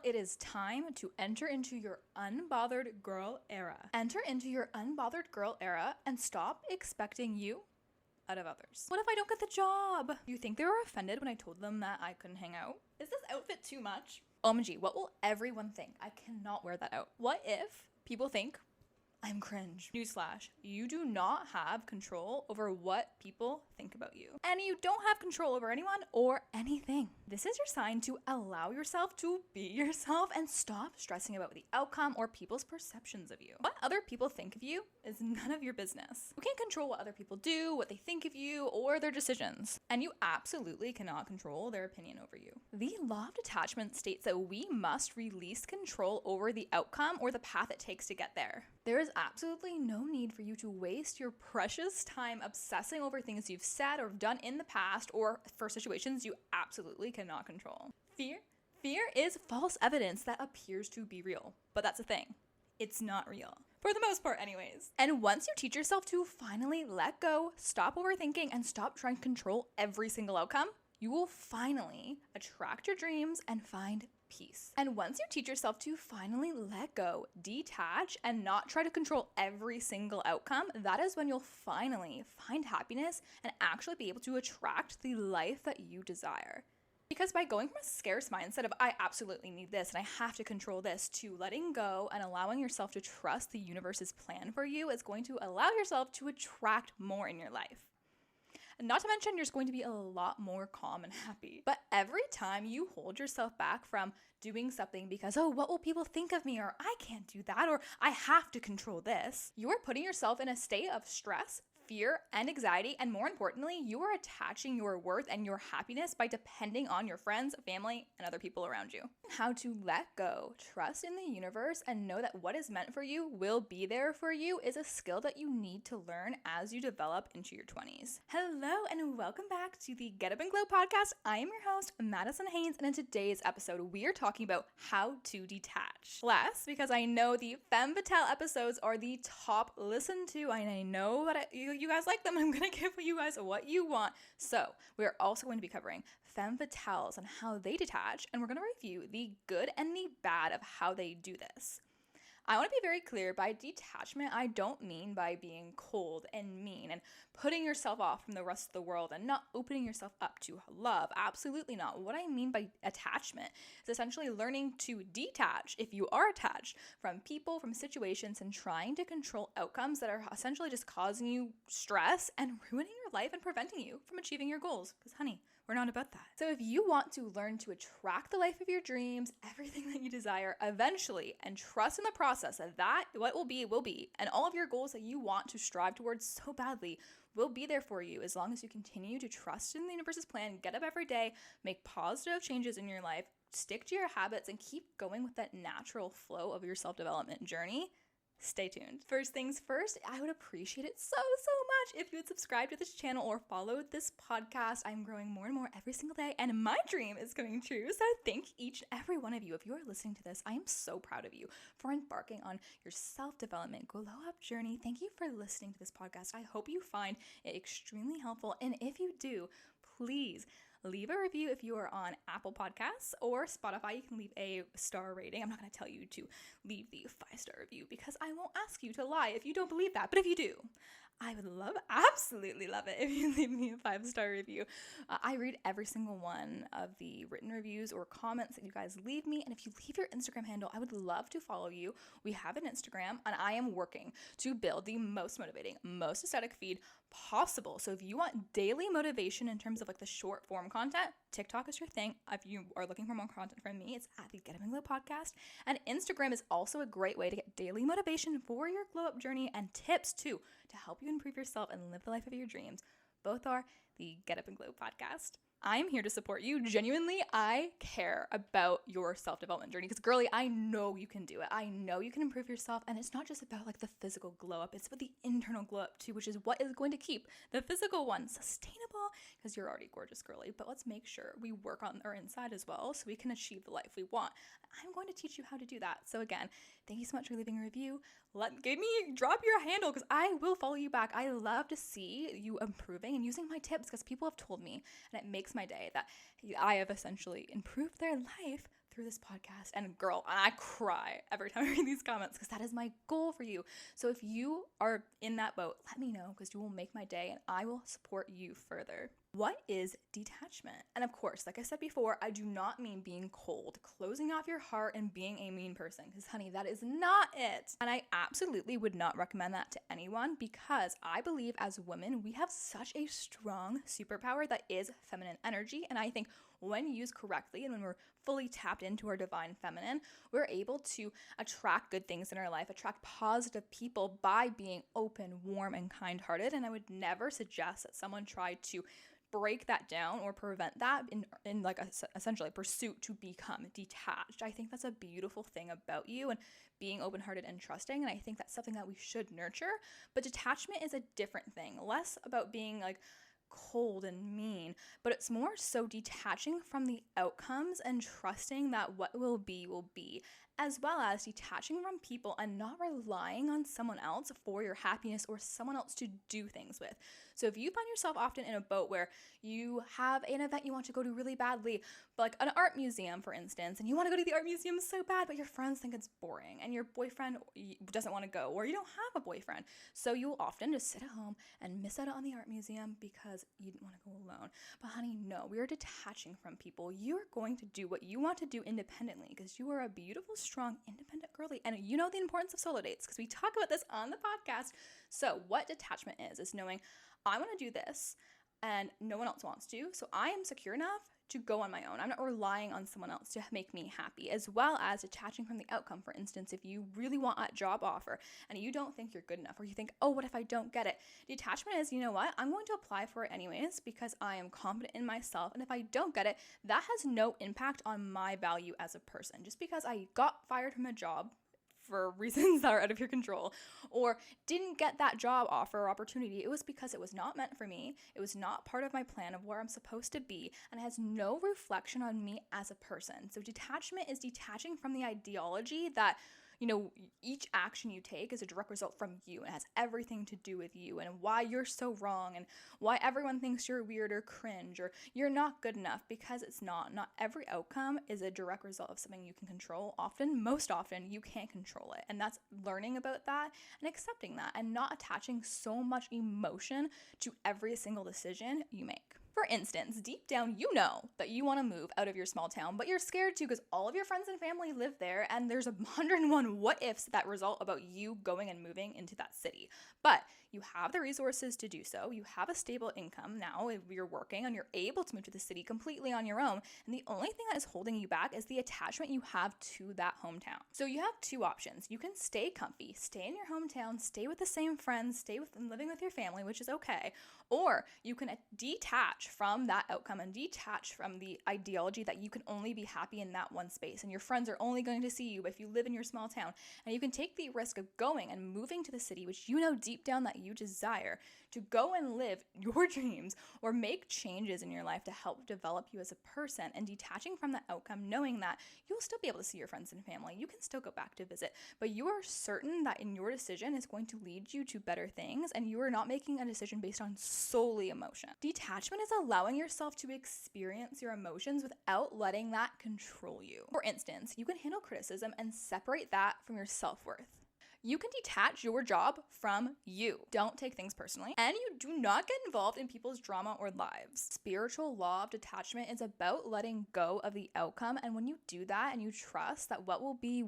it is time to enter into your unbothered girl era. Enter into your unbothered girl era and stop expecting you out of others. What if I don't get the job? You think they were offended when I told them that I couldn't hang out? Is this outfit too much? OMG, what will everyone think? I cannot wear that out. What if people think I'm cringe? Newsflash, you do not have control over what people think about you. And you don't have control over anyone or anything. This is your sign to allow yourself to be yourself and stop stressing about the outcome or people's perceptions of you. What other people think of you is none of your business. You can't control what other people do, what they think of you, or their decisions. And you absolutely cannot control their opinion over you. The law of detachment states that we must release control over the outcome or the path it takes to get there. There is absolutely no need for you to waste your precious time obsessing over things you've said or done in the past or for situations you absolutely cannot control. Fear is false evidence that appears to be real, but that's a thing. It's not real. For the most part anyways. And once you teach yourself to finally let go, stop overthinking, and stop trying to control every single outcome, you will finally attract your dreams and find peace. And once you teach yourself to finally let go, detach, and not try to control every single outcome, that is when you'll finally find happiness and actually be able to attract the life that you desire. Because by going from a scarce mindset of I absolutely need this and I have to control this to letting go and allowing yourself to trust the universe's plan for you is going to allow yourself to attract more in your life. And not to mention, you're just going to be a lot more calm and happy. But every time you hold yourself back from doing something because, oh, what will people think of me? Or I can't do that, or I have to control this, you are putting yourself in a state of stress, fear, and anxiety. And more importantly, you are attaching your worth and your happiness by depending on your friends, family, and other people around you. How to let go, trust in the universe, and know that what is meant for you will be there for you is a skill that you need to learn as you develop into your 20s. Hello, and welcome back to the Get Up and Glow podcast. I am your host, Madison Haynes, and in today's episode, we are talking about how to detach. Less, because I know the Femme Fatale episodes are the top listened to, and I know that you guys like them. I'm going to give you guys what you want. So we're also going to be covering Femme Fatales and how they detach, and we're going to review the good and the bad of how they do this. I want to be very clear, by detachment, I don't mean by being cold and mean and putting yourself off from the rest of the world and not opening yourself up to love. Absolutely not. What I mean by attachment is essentially learning to detach, if you are attached, from people, from situations, and trying to control outcomes that are essentially just causing you stress and ruining your life and preventing you from achieving your goals. Because honey, we're not about that. So if you want to learn to attract the life of your dreams, everything that you desire eventually, and trust in the process that what will be, and all of your goals that you want to strive towards so badly will be there for you as long as you continue to trust in the universe's plan, get up every day, make positive changes in your life, stick to your habits, and keep going with that natural flow of your self-development journey. Stay tuned. First things first, I would appreciate it so much if you would subscribe to this channel or follow this podcast. I'm growing more and more every single day, and my dream is coming true. So thank each and every one of you. If you are listening to this, I am so proud of you for embarking on your self-development glow up journey. Thank you for listening to this podcast. I hope you find it extremely helpful. And if you do, please leave a review. If you are on Apple Podcasts or Spotify, you can leave a star rating. I'm not going to tell you to leave the 5-star review because I won't ask you to lie if you don't believe that. But if you do, I would absolutely love it if you leave me a 5-star review. I read every single one of the written reviews or comments that you guys leave me. And if you leave your Instagram handle, I would love to follow you. We have an Instagram, and I am working to build the most motivating, most aesthetic feed possible. So if you want daily motivation in terms of like the short form content, TikTok is your thing. If you are looking for more content from me, it's at the Get Up and Glow podcast. And Instagram is also a great way to get daily motivation for your glow up journey and tips too to help you improve yourself and live the life of your dreams. Both are the Get Up and Glow podcast. I'm here to support you. Genuinely, I care about your self-development journey because, girly, I know you can do it. I know you can improve yourself, and it's not just about like the physical glow up. It's about the internal glow up too, which is what is going to keep the physical one sustainable because you're already gorgeous, girly. But let's make sure we work on our inside as well so we can achieve the life we want. I'm going to teach you how to do that. So again, thank you so much for leaving a review. Drop your handle because I will follow you back. I love to see you improving and using my tips because people have told me, and it makes my day, that I have essentially improved their life through this podcast, and girl, I cry every time I read these comments because that is my goal for you. So if you are in that boat, let me know because you will make my day and I will support you further. What is detachment? And of course, like I said before, I do not mean being cold, closing off your heart and being a mean person, because honey, that is not it. And I absolutely would not recommend that to anyone because I believe as women, we have such a strong superpower that is feminine energy. And I think when used correctly and when we're fully tapped into our divine feminine, we're able to attract good things in our life, attract positive people by being open, warm, and kind-hearted. And I would never suggest that someone try to break that down or prevent that in like essentially pursuit to become detached. I think that's a beautiful thing about you and being open-hearted and trusting, and I think that's something that we should nurture. But detachment is a different thing, less about being like cold and mean, but it's more so detaching from the outcomes and trusting that what will be, as well as detaching from people and not relying on someone else for your happiness or someone else to do things with. So if you find yourself often in a boat where you have an event you want to go to really badly, like an art museum, for instance, and you want to go to the art museum so bad, but your friends think it's boring and your boyfriend doesn't want to go, or you don't have a boyfriend. So you'll often just sit at home and miss out on the art museum because you didn't want to go alone. But honey, no, we are detaching from people. You are going to do what you want to do independently because you are a beautiful, strong, independent girly. And you know the importance of solo dates because we talk about this on the podcast. So what detachment is knowing I want to do this and no one else wants to. So I am secure enough to go on my own. I'm not relying on someone else to make me happy, as well as detaching from the outcome. For instance, if you really want a job offer and you don't think you're good enough, or you think, oh, what if I don't get it? Detachment is, you know what? I'm going to apply for it anyways because I am confident in myself. And if I don't get it, that has no impact on my value as a person. Just because I got fired from a job for reasons that are out of your control, or didn't get that job offer or opportunity, it was because it was not meant for me. It was not part of my plan of where I'm supposed to be, and it has no reflection on me as a person. So detachment is detaching from the ideology that, you know, each action you take is a direct result from you and has everything to do with you and why you're so wrong and why everyone thinks you're weird or cringe or you're not good enough, because it's not. Not every outcome is a direct result of something you can control. Most often, you can't control it. And that's learning about that and accepting that and not attaching so much emotion to every single decision you make. For instance, deep down, you know that you want to move out of your small town, but you're scared to because all of your friends and family live there, and there's 101 what ifs that result about you going and moving into that city. But you have the resources to do so. You have a stable income now. You're working and you're able to move to the city completely on your own. And the only thing that is holding you back is the attachment you have to that hometown. So you have two options. You can stay comfy, stay in your hometown, stay with the same friends, stay with and living with your family, which is okay. Or you can detach from that outcome and detach from the ideology that you can only be happy in that one space and your friends are only going to see you if you live in your small town. And you can take the risk of going and moving to the city, which you know deep down that you desire, to go and live your dreams or make changes in your life to help develop you as a person, and detaching from that outcome, knowing that you'll still be able to see your friends and family. You can still go back to visit, but you are certain that in your decision is going to lead you to better things, and you are not making a decision based on solely emotion. Detachment is allowing yourself to experience your emotions without letting that control you. For instance, you can handle criticism and separate that from your self-worth. You can detach your job from you. Don't take things personally. And you do not get involved in people's drama or lives. Spiritual law of detachment is about letting go of the outcome. And when you do that and you trust that what will be,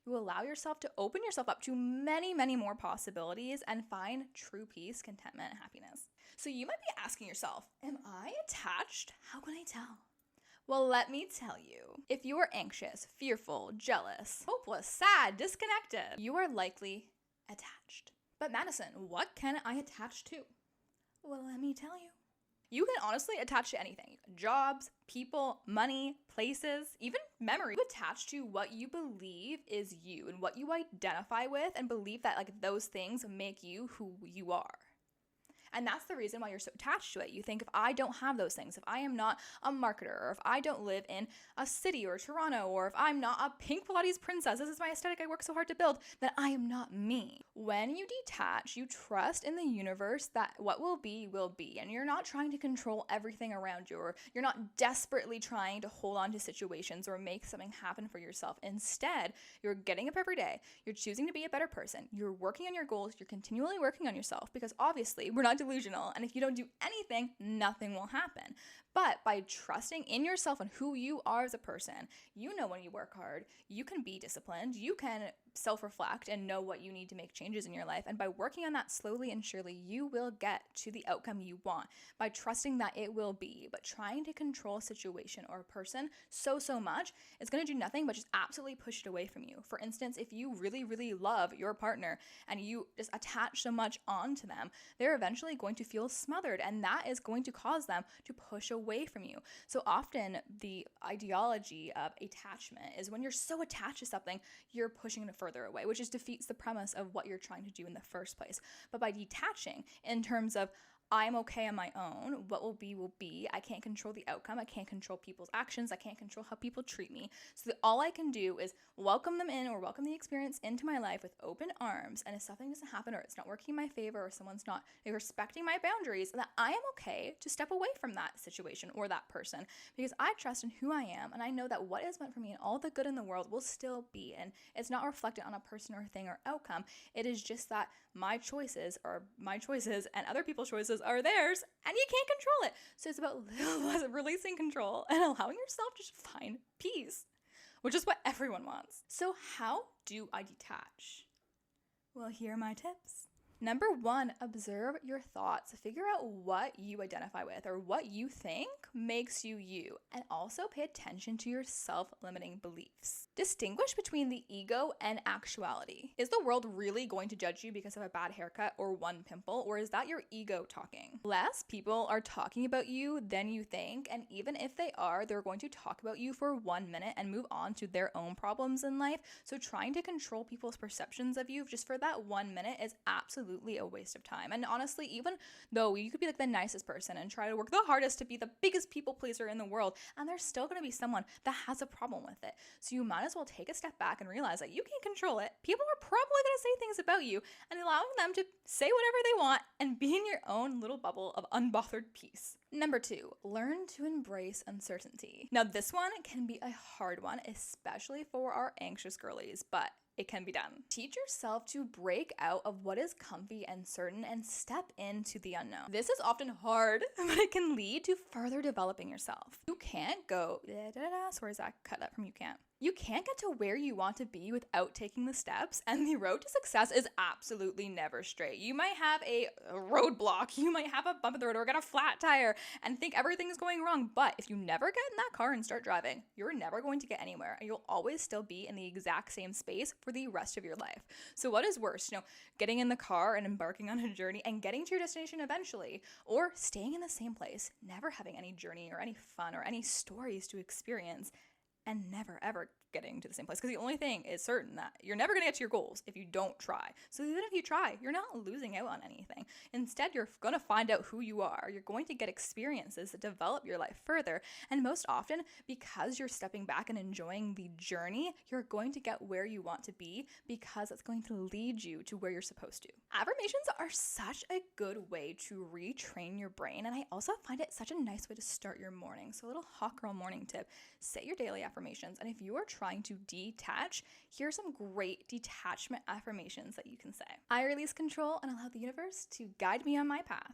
you allow yourself to open yourself up to many, many more possibilities and find true peace, contentment, and happiness. So you might be asking yourself, am I attached? How can I tell? Well, let me tell you, if you are anxious, fearful, jealous, hopeless, sad, disconnected, you are likely attached. But Madison, what can I attach to? Well, let me tell you. You can honestly attach to anything. Jobs, people, money, places, even memory. You attach to what you believe is you and what you identify with and believe that those things make you who you are. And that's the reason why you're so attached to it. You think, if I don't have those things, if I am not a marketer, or if I don't live in a city or Toronto, or if I'm not a pink Pilates princess, this is my aesthetic I work so hard to build, then I am not me. When you detach, you trust in the universe that what will be, and you're not trying to control everything around you, or you're not desperately trying to hold on to situations or make something happen for yourself. Instead, you're getting up every day, you're choosing to be a better person, you're working on your goals, you're continually working on yourself, because obviously we're not delusional, and if you don't do anything, nothing will happen. But by trusting in yourself and who you are as a person, you know when you work hard, you can be disciplined, you can self-reflect and know what you need to make changes in your life. And by working on that slowly and surely, you will get to the outcome you want by trusting that it will be. But trying to control a situation or a person so much is going to do nothing but just absolutely push it away from you. For instance, if you really, really love your partner and you just attach so much onto them, they're eventually going to feel smothered, and that is going to cause them to push away from you. So often the ideology of attachment is when you're so attached to something, you're pushing it further away, which just defeats the premise of what you're trying to do in the first place. But by detaching in terms of, I'm okay on my own. What will be. I can't control the outcome. I can't control people's actions. I can't control how people treat me. So all I can do is welcome them in, or welcome the experience into my life with open arms. And if something doesn't happen, or it's not working in my favor, or someone's not respecting my boundaries, that I am okay to step away from that situation or that person, because I trust in who I am. And I know that what is meant for me and all the good in the world will still be. And it's not reflected on a person or thing or outcome. It is just that my choices are my choices and other people's choices are theirs, and you can't control it. So it's about releasing control and allowing yourself to just find peace, which is what everyone wants. So how do I detach? Well, here are my tips. Number 1, observe your thoughts. Figure out what you identify with, or what you think makes you you, and also pay attention to your self-limiting beliefs. Distinguish between the ego and actuality. Is the world really going to judge you because of a bad haircut or one pimple, or is that your ego talking? Less people are talking about you than you think, and even if they are, they're going to talk about you for 1 minute and move on to their own problems in life. So trying to control people's perceptions of you just for that 1 minute is absolutely a waste of time. And honestly, even though you could be like the nicest person and try to work the hardest to be the biggest people pleaser in the world, and there's still going to be someone that has a problem with it. So you might as well take a step back and realize that you can't control it. People are probably going to say things about you, and allowing them to say whatever they want and be in your own little bubble of unbothered peace. Number 2, learn to embrace uncertainty. Now this one can be a hard one, especially for our anxious girlies, but it can be done. Teach yourself to break out of what is comfy and certain and step into the unknown. This is often hard, but it can lead to further developing yourself. You can't go, sorry Zach, cut that from you can't. You can't get to where you want to be without taking the steps, and the road to success is absolutely never straight. You might have a roadblock, you might have a bump in the road or get a flat tire and think everything is going wrong, but if you never get in that car and start driving, you're never going to get anywhere, and you'll always still be in the exact same space for the rest of your life. So what is worse, getting in the car and embarking on a journey and getting to your destination eventually, or staying in the same place, never having any journey or any fun or any stories to experience, and never ever getting to the same place? Because the only thing is certain that you're never going to get to your goals if you don't try. So even if you try, you're not losing out on anything. Instead, you're going to find out who you are. You're going to get experiences that develop your life further. And most often, because you're stepping back and enjoying the journey, you're going to get where you want to be, because it's going to lead you to where you're supposed to. Affirmations are such a good way to retrain your brain. And I also find it such a nice way to start your morning. So a little hot girl morning tip: say your daily affirmations. And if you are trying to detach, here's some great detachment affirmations that you can say. I release control and allow the universe to guide me on my path.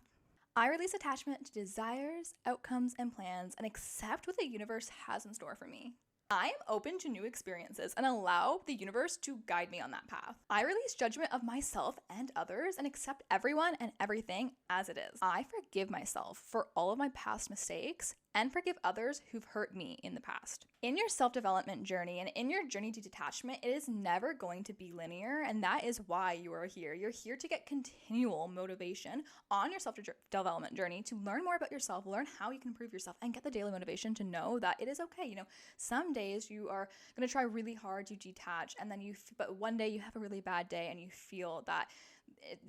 I release attachment to desires, outcomes, and plans, and accept what the universe has in store for me. I am open to new experiences and allow the universe to guide me on that path. I release judgment of myself and others and accept everyone and everything as it is. I forgive myself for all of my past mistakes and forgive others who've hurt me in the past. In your self-development journey and in your journey to detachment, it is never going to be linear, and that is why you are here. You're here to get continual motivation on your self-development journey, to learn more about yourself, learn how you can improve yourself, and get the daily motivation to know that it is okay. Some days you are going to try really hard to detach, and then but one day you have a really bad day and you feel that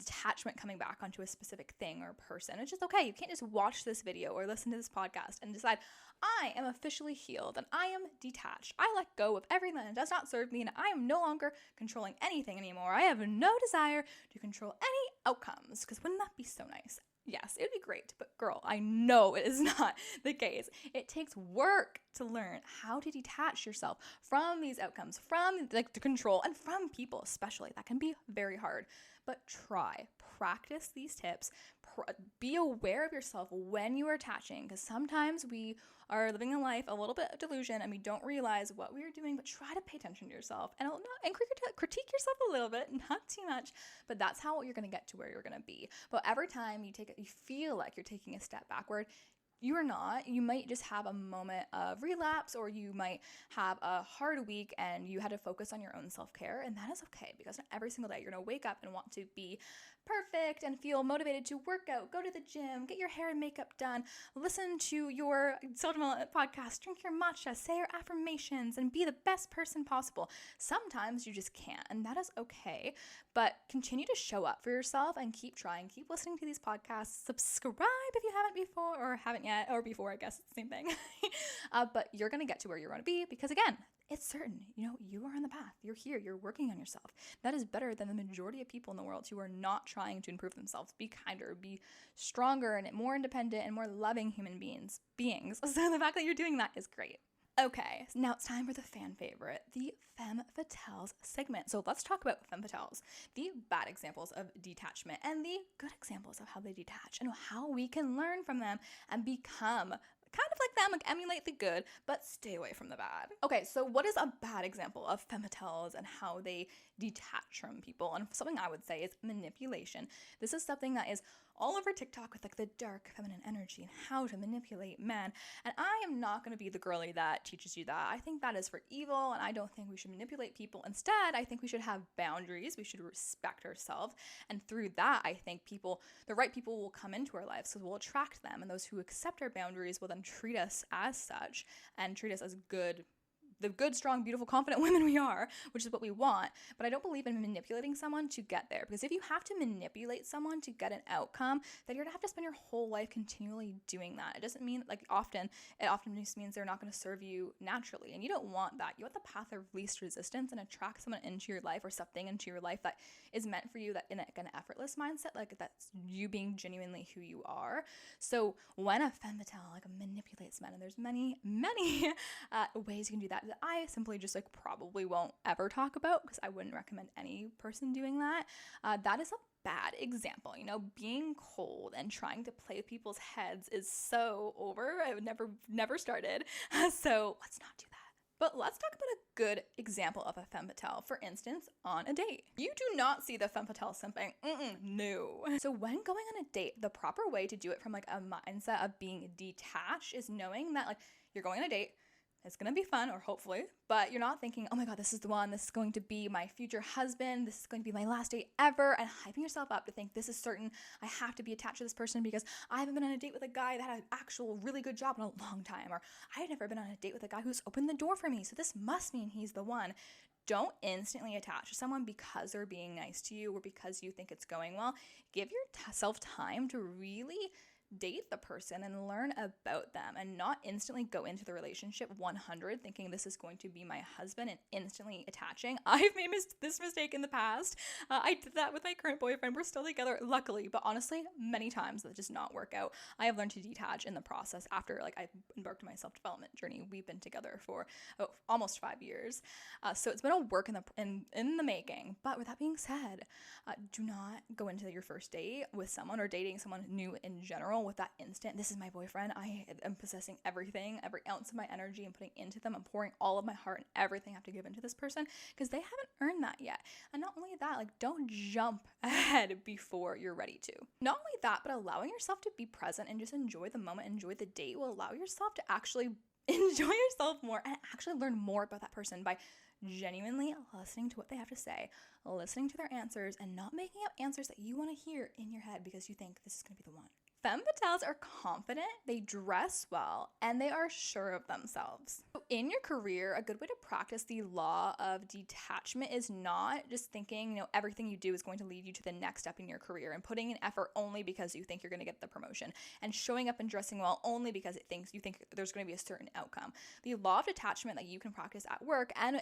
attachment coming back onto a specific thing or person. It's just okay. You can't just watch this video or listen to this podcast and decide, I am officially healed and I am detached. I let go of everything that does not serve me and I am no longer controlling anything anymore. I have no desire to control any outcomes, because wouldn't that be so nice? Yes, it would be great, but girl, I know it is not the case. It takes work to learn how to detach yourself from these outcomes, from like the control, and from people especially. That can be very hard, but practice these tips. Be aware of yourself when you are attaching, because sometimes we are living a life a little bit of delusion and we don't realize what we are doing, but try to pay attention to yourself and critique yourself a little bit, not too much, but that's how you're going to get to where you're going to be. But every time you feel like you're taking a step backward, you are not. You might just have a moment of relapse, or you might have a hard week and you had to focus on your own self-care, and that is okay, because not every single day you're going to wake up and want to be perfect and feel motivated to work out, go to the gym, get your hair and makeup done, listen to your self-development podcast, drink your matcha, say your affirmations, and be the best person possible. Sometimes you just can't, and that is okay, but continue to show up for yourself and keep trying, keep listening to these podcasts, subscribe if you haven't before, or haven't yet, or before, I guess it's the same thing. But you're going to get to where you want to be, because again, it's certain, you are on the path. You're here. You're working on yourself. That is better than the majority of people in the world who are not trying to improve themselves, be kinder, be stronger, and more independent and more loving human beings. So the fact that you're doing that is great. Okay, now it's time for the fan favorite, the Femme Fatales segment. So let's talk about Femme Fatales, the bad examples of detachment and the good examples of how they detach, and how we can learn from them and become kind of like them, like emulate the good, but stay away from the bad. Okay, so what is a bad example of Femme Fatales and how they detach from people? And something I would say is manipulation. This is something that is all over TikTok with like the dark feminine energy and how to manipulate men. And I am not going to be the girly that teaches you that. I think that is for evil, and I don't think we should manipulate people. Instead, I think we should have boundaries. We should respect ourselves. And through that, I think the right people will come into our lives, because we'll attract them. And those who accept our boundaries will then treat us as such and treat us as the good, strong, beautiful, confident women we are, which is what we want. But I don't believe in manipulating someone to get there, because if you have to manipulate someone to get an outcome, then you're gonna have to spend your whole life continually doing that. It doesn't mean it often just means they're not gonna serve you naturally, and you don't want that. You want the path of least resistance and attract someone into your life or something into your life that is meant for you, that in an effortless mindset, like that's you being genuinely who you are. So when a femme fatale manipulates men, and there's many ways you can do that I simply just probably won't ever talk about, because I wouldn't recommend any person doing that. That is a bad example. Being cold and trying to play with people's heads is so over. I would never started. So let's not do that. But let's talk about a good example of a femme fatale. For instance, on a date. You do not see the femme fatale simping. No. So when going on a date, the proper way to do it from a mindset of being detached is knowing that you're going on a date. It's going to be fun, or hopefully, but you're not thinking, oh my God, this is the one, this is going to be my future husband, this is going to be my last date ever, and hyping yourself up to think this is certain, I have to be attached to this person because I haven't been on a date with a guy that had an actual really good job in a long time, or I've never been on a date with a guy who's opened the door for me, so this must mean he's the one. Don't instantly attach to someone because they're being nice to you or because you think it's going well. Give yourself time to really date the person and learn about them, and not instantly go into the relationship 100 thinking this is going to be my husband and instantly attaching. I've made this mistake in the past. I did that with my current boyfriend. We're still together, luckily, but honestly, many times that does not work out. I have learned to detach in the process after I embarked on my self-development journey. We've been together for almost 5 years. So it's been a work in the making. But with that being said, do not go into your first date with someone, or dating someone new in general, with that instant, this is my boyfriend, I am possessing everything, every ounce of my energy I'm putting into them, I'm pouring all of my heart and everything I have to give into this person, because they haven't earned that yet. And not only that, don't jump ahead before you're ready to. Not only that, but allowing yourself to be present and just enjoy the moment, enjoy the date, will allow yourself to actually enjoy yourself more and actually learn more about that person by genuinely listening to what they have to say, listening to their answers, and not making up answers that you want to hear in your head because you think this is going to be the one. Femme fatales are confident, they dress well, and they are sure of themselves. So in your career, a good way to practice the law of detachment is not just thinking, everything you do is going to lead you to the next step in your career and putting in effort only because you think you're going to get the promotion and showing up and dressing well only because you think there's going to be a certain outcome. The law of detachment that you can practice at work and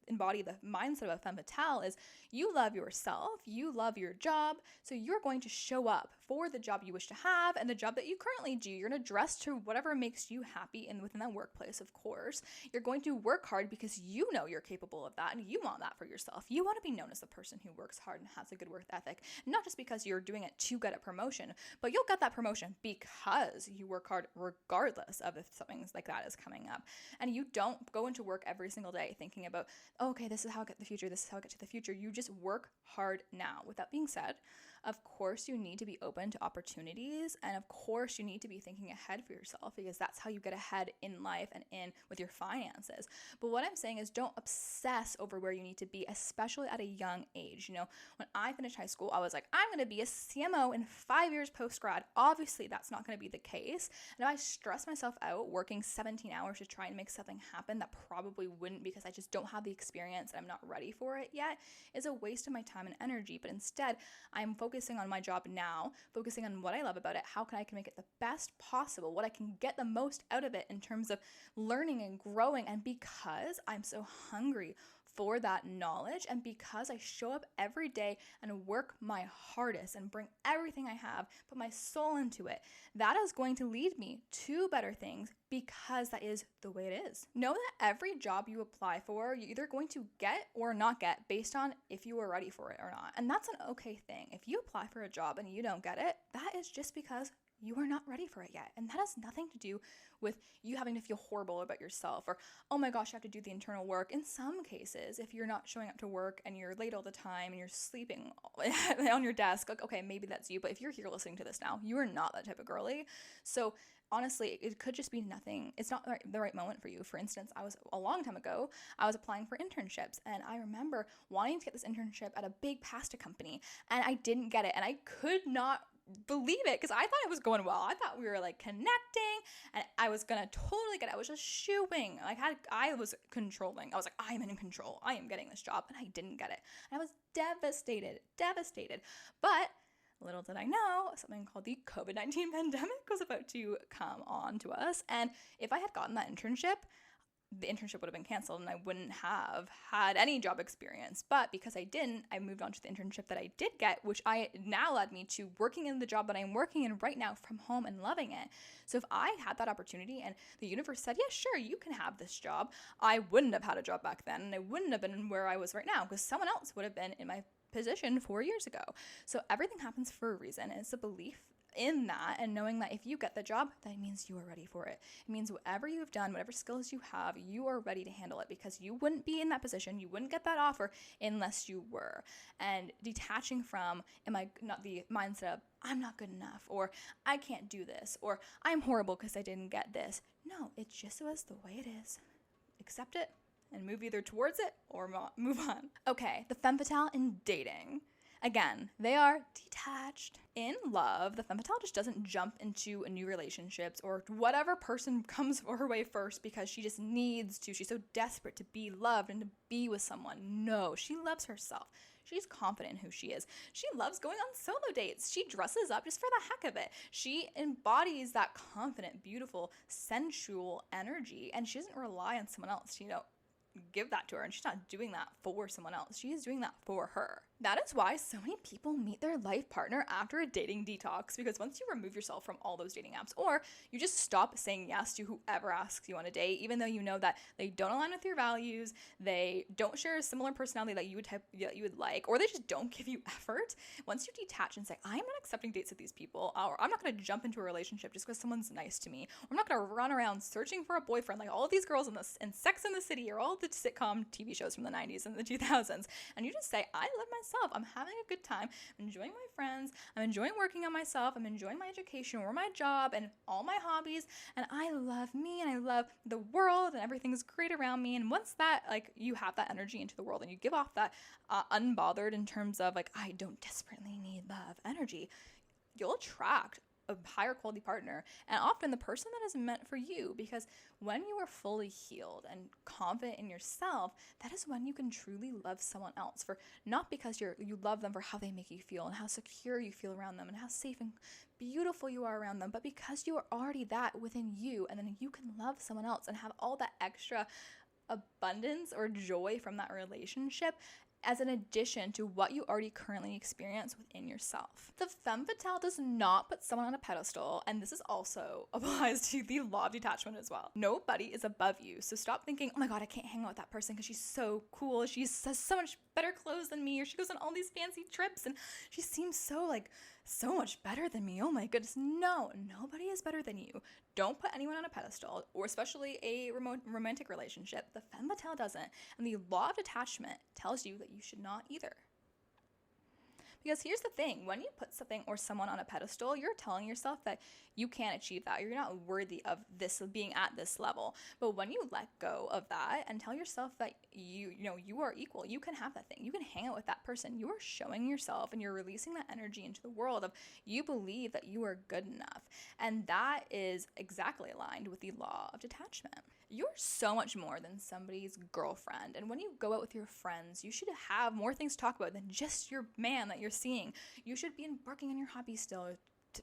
embody the mindset of a femme fatale is you love yourself, you love your job, so you're going to show up for the job you wish to have and the job that you currently do. You're going to dress to whatever makes you happy and within that workplace, of course. You're going to work hard because you know you're capable of that and you want that for yourself. You want to be known as the person who works hard and has a good work ethic, not just because you're doing it to get a promotion, but you'll get that promotion because you work hard regardless of if something like that is coming up. And you don't go into work every single day thinking about, okay, this is how I get the future, this is how I get to the future. You just work hard now. With that being said, of course, you need to be open to opportunities, and of course, you need to be thinking ahead for yourself because that's how you get ahead in life and with your finances. But what I'm saying is don't obsess over where you need to be, especially at a young age. When I finished high school, I was like, I'm going to be a CMO in 5 years post-grad. Obviously, that's not going to be the case. And if I stress myself out working 17 hours to try and make something happen that probably wouldn't because I just don't have the experience and I'm not ready for it yet, is a waste of my time and energy. But instead, I'm focusing on my job now, focusing on what I love about it, how can I make it the best possible, what I can get the most out of it in terms of learning and growing. And because I'm so hungry for that knowledge and because I show up every day and work my hardest and bring everything I have, put my soul into it, that is going to lead me to better things because that is the way it is. Know that every job you apply for, you're either going to get or not get based on if you are ready for it or not. And that's an okay thing. If you apply for a job and you don't get it, that is just because you are not ready for it yet. And that has nothing to do with you having to feel horrible about yourself or, oh my gosh, you have to do the internal work. In some cases, if you're not showing up to work and you're late all the time and you're sleeping on your desk, like, okay, maybe that's you. But if you're here listening to this now, you are not that type of girly. So honestly, it could just be nothing. It's not the right moment for you. For instance, a long time ago, I was applying for internships and I remember wanting to get this internship at a big pasta company and I didn't get it and I could not believe it because I thought it was going well. I thought we were connecting and I was gonna totally get it. I was just shooing. I was controlling. I was like, I am in control. I am getting this job and I didn't get it. And I was devastated. But little did I know, something called the COVID-19 pandemic was about to come on to us. And if I had gotten that internship, the internship would have been canceled and I wouldn't have had any job experience. But because I didn't, I moved on to the internship that I did get, which now led me to working in the job that I'm working in right now from home and loving it. So if I had that opportunity and the universe said, yeah, sure, you can have this job, I wouldn't have had a job back then and I wouldn't have been where I was right now because someone else would have been in my position 4 years ago. So everything happens for a reason. And it's a belief in that and knowing that if you get the job, that means you are ready for it. It means whatever you've done, whatever skills you have, you are ready to handle it because you wouldn't be in that position, you wouldn't get that offer unless you were. And detaching from not the mindset of I'm not good enough or I can't do this or I'm horrible because I didn't get this. No, it just was the way it is. Accept it and move either towards it or move on. Okay, the femme fatale in dating. Again, they are detached. In love, the femme fatale just doesn't jump into new relationships or whatever person comes her way first because she just needs to. She's so desperate to be loved and to be with someone. No, she loves herself. She's confident in who she is. She loves going on solo dates. She dresses up just for the heck of it. She embodies that confident, beautiful, sensual energy, and she doesn't rely on someone else to, give that to her. And she's not doing that for someone else. She is doing that for her. That is why so many people meet their life partner after a dating detox, because once you remove yourself from all those dating apps, or you just stop saying yes to whoever asks you on a date, even though you know that they don't align with your values, they don't share a similar personality that you would like, or they just don't give you effort. Once you detach and say, I'm not accepting dates with these people, or I'm not going to jump into a relationship just because someone's nice to me, or I'm not going to run around searching for a boyfriend like all of these girls in Sex and the City or all the sitcom TV shows from the 90s and the 2000s, and you just say, I love myself. I'm having a good time. I'm enjoying my friends. I'm enjoying working on myself. I'm enjoying my education or my job and all my hobbies. And I love me and I love the world and everything's great around me. And once that, you have that energy into the world and you give off that unbothered in terms of I don't desperately need love energy, you'll attract a higher quality partner, and often the person that is meant for you, because when you are fully healed and confident in yourself, that is when you can truly love someone else, for not because you love them for how they make you feel and how secure you feel around them and how safe and beautiful you are around them, but because you are already that within you, and then you can love someone else and have all that extra abundance or joy from that relationship as an addition to what you already currently experience within yourself. The Femme Fatale does not put someone on a pedestal, and this is also applies to the law of detachment as well. Nobody is above you, so stop thinking, oh my god, I can't hang out with that person because she's so cool, she has so much better clothes than me, or she goes on all these fancy trips and she seems so much better than me. Oh my goodness. No, nobody is better than you. Don't put anyone on a pedestal, or especially a romantic relationship. The Femme Fatale doesn't. And the law of detachment tells you that you should not either. Because here's the thing, when you put something or someone on a pedestal, you're telling yourself that you can't achieve that. You're not worthy of this, being at this level. But when you let go of that and tell yourself that you are equal, you can have that thing. You can hang out with that person. You are showing yourself and you're releasing that energy into the world of you believe that you are good enough. And that is exactly aligned with the law of detachment. You're so much more than somebody's girlfriend. And when you go out with your friends, you should have more things to talk about than just your man that you're seeing. You should be embarking on your hobby still,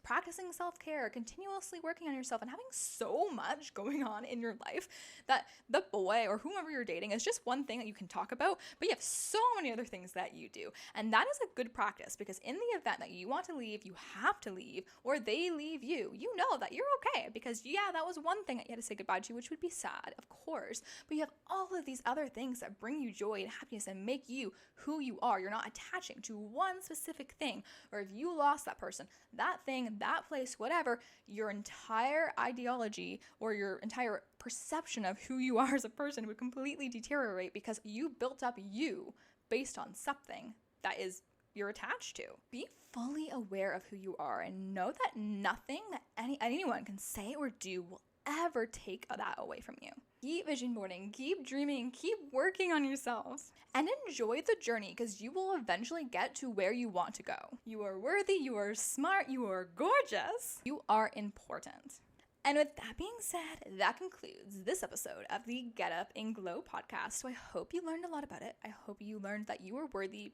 practicing self-care, continuously working on yourself, and having so much going on in your life that the boy or whomever you're dating is just one thing that you can talk about, but you have so many other things that you do. And that is a good practice, because in the event that you want to leave, you have to leave, or they leave you, you know that you're okay, because yeah, that was one thing that you had to say goodbye to, which would be sad, of course, but you have all of these other things that bring you joy and happiness and make you who you are. You're not attaching to one specific thing, or if you lost that person, that thing, that place, whatever, your entire ideology or your entire perception of who you are as a person would completely deteriorate, because you built up you based on something that is you're attached to. Be fully aware of who you are and know that nothing that anyone can say or do will ever take that away from you. Keep vision boarding, keep dreaming, keep working on yourselves, and enjoy the journey, because you will eventually get to where you want to go. You are worthy, you are smart, you are gorgeous, you are important. And with that being said, that concludes this episode of the Get Up and Glow podcast. So I hope you learned a lot about it. I hope you learned that you are worthy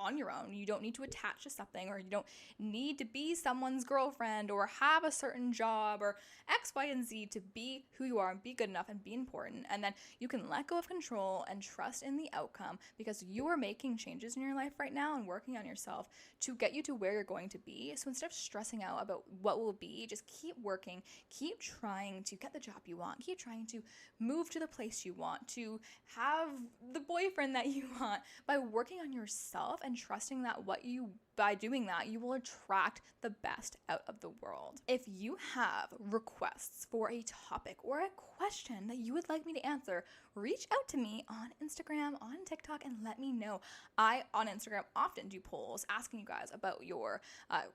on your own. You don't need to attach to something, or you don't need to be someone's girlfriend or have a certain job or X, Y, and Z to be who you are and be good enough and be important. And then you can let go of control and trust in the outcome, because you are making changes in your life right now and working on yourself to get you to where you're going to be. So instead of stressing out about what will be, just keep working, keep trying to get the job you want, keep trying to move to the place you want, to have the boyfriend that you want, by working on yourself and trusting that by doing that, you will attract the best out of the world. If you have requests for a topic or a question that you would like me to answer, reach out to me on Instagram, on TikTok, and let me know. I, on Instagram, often do polls asking you guys about your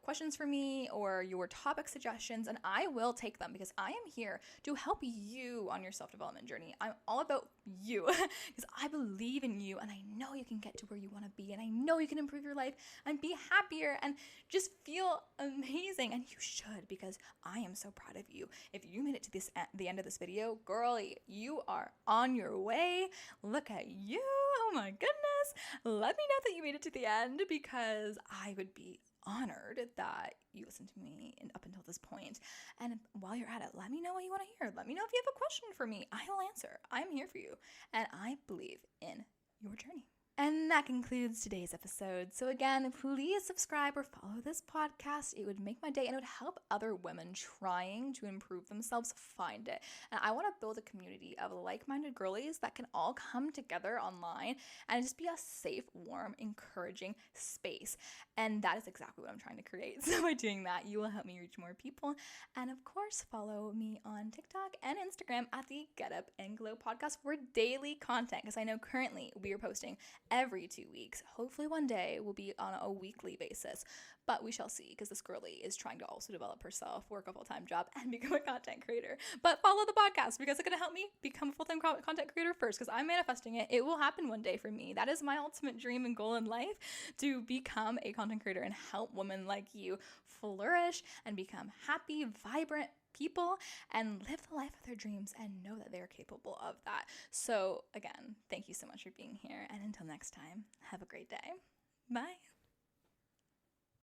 questions for me or your topic suggestions, and I will take them, because I am here to help you on your self-development journey. I'm all about you, because I believe in you, and I know you can get to where you want to be, and I know you can improve your life and be happier and just feel amazing. And you should, because I am so proud of you. If you made it to the end of this video, girlie, you are on your way. Look at you. Oh my goodness. Let me know that you made it to the end, because I would be honored that you listened to me up until this point. And while you're at it, let me know what you want to hear. Let me know if you have a question for me. I'll answer. I'm here for you, and I believe in your journey. And that concludes today's episode. So again, please subscribe or follow this podcast. It would make my day, and it would help other women trying to improve themselves find it. And I want to build a community of like-minded girlies that can all come together online and just be a safe, warm, encouraging space. And that is exactly what I'm trying to create. So by doing that, you will help me reach more people. And of course, follow me on TikTok and Instagram at the Get Up and Glow podcast for daily content, because I know currently we are posting every 2 weeks. Hopefully one day will be on a weekly basis, but we shall see, because this girly is trying to also develop herself, work a full-time job, and become a content creator. But follow the podcast, because it's going to help me become a full-time content creator first, because I'm manifesting it. It will happen one day for me. That is my ultimate dream and goal in life, to become a content creator and help women like you flourish and become happy, vibrant people and live the life of their dreams and know that they're capable of that. So again, thank you so much for being here, and until next time, have a great day. Bye.